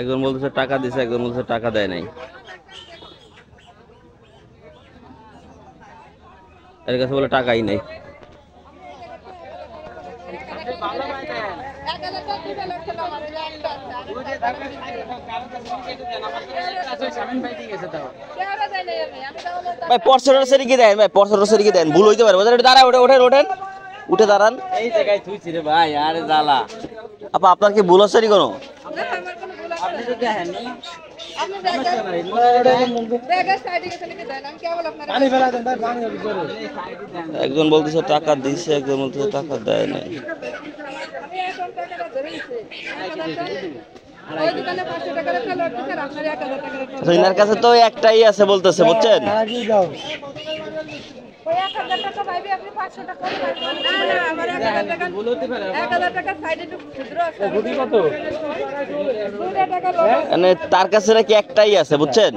একজন বলতেছে টাকা দিছে, একজন বলতেছে টাকা দেয় নাই। এর কাছে বলে টাকাই নেই। ভাই পরশোর সেরি কি দেন, ভাই পরশোর সেরি কি দেন, ভুল হইতে পারে। দাঁড়া, ওঠেন উঠে দাঁড়ান। এই জায়গায় থুইছি রে ভাই, আরে জ্বালা। আপা আপনার কি ভুল হচ্ছে কোনো? আপনি তো দেখেননি। একজন বলতেছে টাকা দিছে, একজন বলতেছে টাকা দেয় নাই। এনার কাছে তো একটাই আছে বলতেছে, বুঝছেন? তার কাছে নাকি একটাই আছে, বুঝছেন?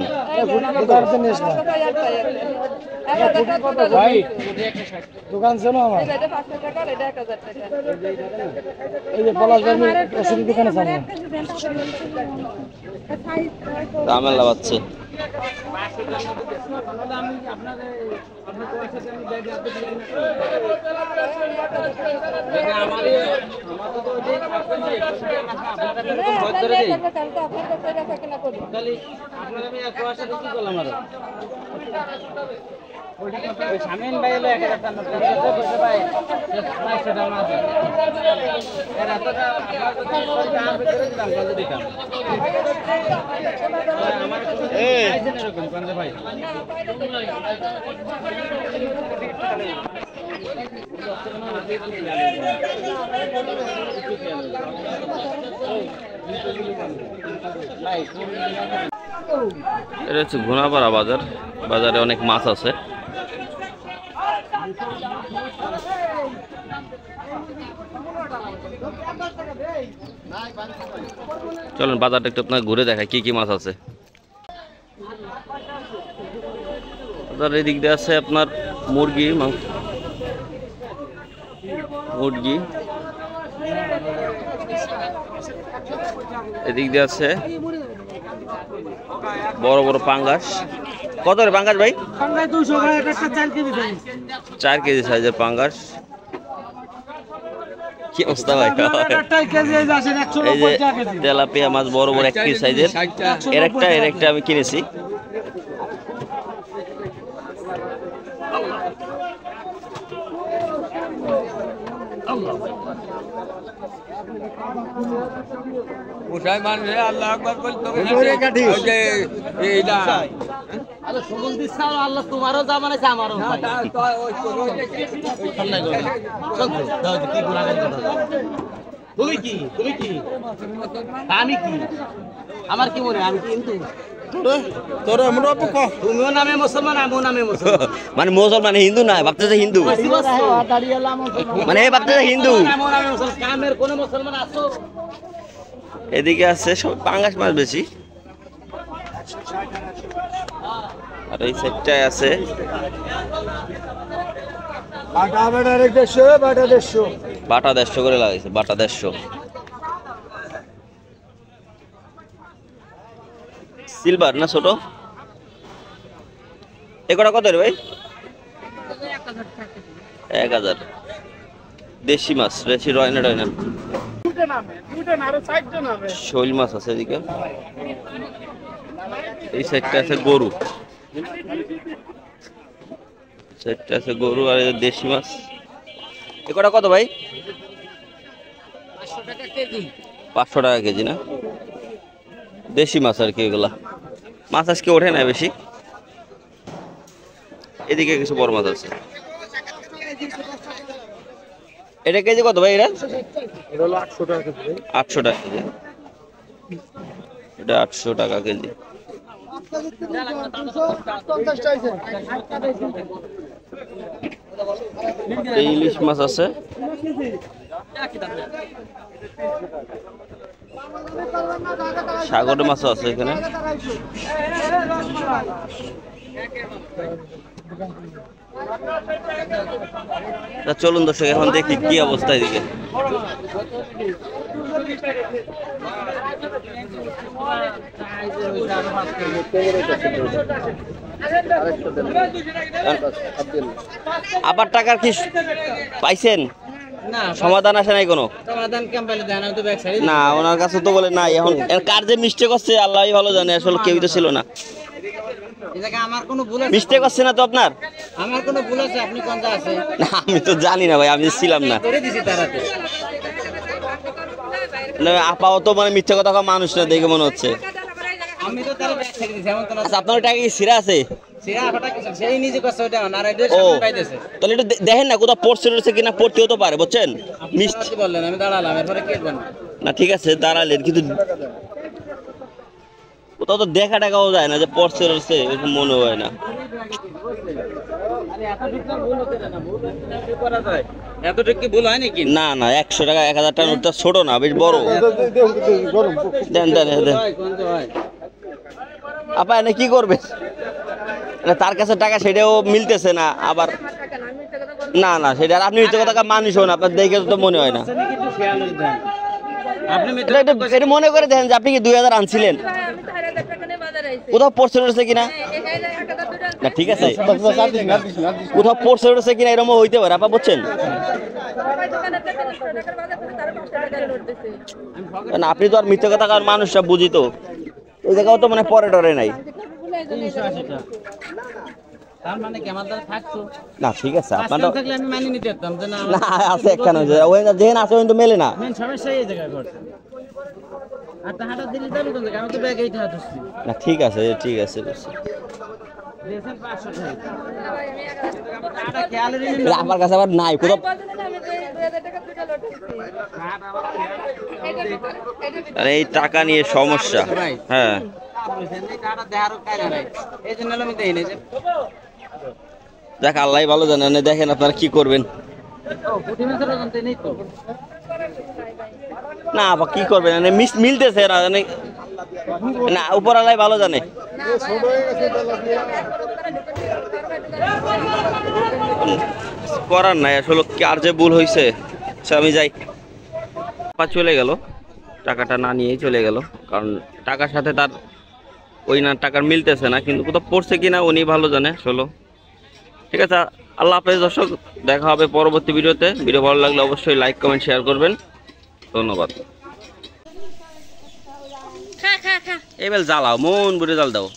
দোকান ছিল আমার, এই যে পলাশবাড়ির দোকানে সামনে ঝামেলা বাচ্ছে। শামিন ভাই এলো 1000 টাকা ভাই 500 টাকা আছে এর এতটা আপনার ভিতরে দিলাম কত দিতাম আমার এই আইছেন এরকম কোন ভাই এটা হচ্ছে ঘোনাপাড়া বাজার। বাজারে অনেক মাছ আছে। চলুন বাজারটা একটু আপনার ঘুরে দেখায় কি কি মাছ আছে। বাজার এদিক দিয়ে আছে আপনার মুরগি মাংস, মুরগি এদিক দিয়ে আছে বড় বড় পাঙ্গাস। কত রে পাঙ্গাস ভাই? 4 কেজি সাইজের পাঙ্গাস। কি অবস্থা ভাই? এই যে তেলাপিয়া মাছ বড় বড় 1 কেজি সাইজের, এর একটা আমি কিনেছি। মুসাই মানে আল্লাহ আকবার বলতো যে এইটা আরে সুবল দিছাও আল্লাহ তোমারও যা মানে আমারও ভাই কি গুনাহগার কথা তুমি কি আমি কি আমার কি মনে আমি কি হিন্দু তোর আমরা পক তুমিও নামে মুসলমান আমিও নামে মুসলমান মানে মুসলমান হিন্দু না, ভাবতেছে হিন্দু মানে ভাবতেছে হিন্দু। কামের কোন মুসলমান আছো? এদিকে আছে সব পাঙ্গাস মাছ বেশি, আর এই সাইডটায় আছে বাটা বাটা 150 বাটা 150 করে লাগাইছে, বাটা 150। সিলভার না ছোট? এগুলা কত রে ভাই? 1000। দেশি মাছ বেশি রয় না শৈল মাছ আছে এদিকে। এই সাইডটা আছে গরু, সাইডটা আছে গরু আর দেশি মাছ। এগুলা কত ভাই? 500 টাকা কেজি না? দেশি মাছ আর কি এগুলা। মাছ আজকে ওঠে না বেশি। এদিকে কিছু বড় মাছ আছে। এটা কেজি কত ভাই? এটা হলো 800 টাকা কেজি। 800 টাকা কেজি। এটা 800 টাকা কেজি। এই ইলিশ মাছ আছে। সাগরের মাছও আছে এখানে। তা চলুন দর্শক এখন দেখি কি অবস্থা এদিকে। আবার টাকার কি পাইছেন? না সমাধান আসে নাই কোনো? সমাধান কেমন পাইলে দেন, আমি তো ব্যাগ সাইড না, ওনার কাছে তো বলে নাই। এখন এর কার যে মিস্টেক হচ্ছে আল্লাহই ভালো জানে, আসলে কেউই তো ছিল না। এই জায়গায় আমার কোনো ভুল আছে? মিস্টেক হচ্ছে না তো আপনার? আমার কোনো ভুল আছে? আপনি কোন যা আছে না, আমি তো জানি না ভাই, আমি ছিলাম না। করে দিছি তারাতে। না, আপাও তো মানে মিথ্যা কথা কওয়া মানুষ না দেখে মনে হচ্ছে। আমি তো তারা ব্যাগ সাইড দিছি, এমন তো না। আচ্ছা, আপনার টাকা কি ছিঁড়া আছে? সেরা আপাটা কিছু সেই নিজে কষ্ট ওটা না, আর এটা ও, সামনে পাইতেছে। তাহলে একটু দেখেন না কোথাও পড়ছে রয়েছে কিনা, পড়তেও তো পারে, বুঝছেন? মিস্ট আপনি বললেন, আমি দাঁড়ালাম, এরপরে কি করবেন? না, ঠিক আছে দাঁড়ালেন, কিন্তু কোথাও তো দেখা টাকাও যায় না যে পড়ছে রয়েছে, এরকম মনে হয় না। আরে এতটুকু না ভুল হতে না, ভুল কি করা যায়? এতটুকু কি ভুল হয় নাকি? না না, 100 টাকা 1000 টাকা নোটটা ছোট না, বেশ বড়। দেন দেন দেন। হয় কোন তো হয়। আপা এনে কি করবে? তার কাছে টাকা সেটাও মিলতেছে না আবার। না না, সেটা আর আপনি মিথ্যে কথা মানুষ হন, আপনার দেখে তো মনে হয় না। আচ্ছা, নাকি একটু খেয়াল দেন। আপনি এটা মনে করে দেখেন যে আপনি কি 2000 আনছিলেন, কোথাও পড়ছে রয়েছে কিনা। না ঠিক আছে, কোথাও পড়ছে রয়েছে কিনা এরকম হইতে পারে, আপা বুঝছেন? না, আপনি তো আর মিথ্যে কথা কারণ মানুষটা বুঝি তো, ওই জায়গাও তো মানে পরে টরে নাই। 380 টাকা। তার মানে কি আমার দ্বারা থাকতো? না ঠিক আছে, আপনার তো থাকলে আমি মানি নিতে পারতাম যে না না আছে একখানে ওই যেখানে আছে ওই তো মেলে না। মেন সমস্যা এই জায়গায় ঘটছে। আর টাকাটা দিলি যাবে কোন জায়গায়? আমি তো ব্যাগ এইটা হাতেছি। না ঠিক আছে ঠিক আছে বুঝছি। দিয়েছেন 500 টাকা। টাকাটা খেয়ালের এটা আমার কাছে আবার নাই কোথাও। আরে এই টাকা নিয়ে সমস্যা। হ্যাঁ, দেখ আল্লাহ ভালো জানেন, দেখেন আপনারা কি করবেন। না আপা কি করবেন, মিলতেছে না না, উপর আল্লাহ ভালো জানে। করার নাই আসলে, কার যে ভুল হয়েছে। আচ্ছা আমি যাই। আপা চলে গেল, টাকাটা না নিয়েই চলে গেল, কারণ টাকার সাথে তার ওই না টাকার মিলতেছে না, কিন্তু কোথাও পড়ছে কিনা উনি ভালো জানে আসলে। ঠিক আছে, আল্লাহ হাফেজ দর্শক, দেখা হবে পরবর্তী ভিডিওতে। ভিডিও ভালো লাগলে অবশ্যই লাইক কমেন্ট শেয়ার করবেন। ধন্যবাদ। এবার জ্বালাও, মন বুড়ে জাল দাও।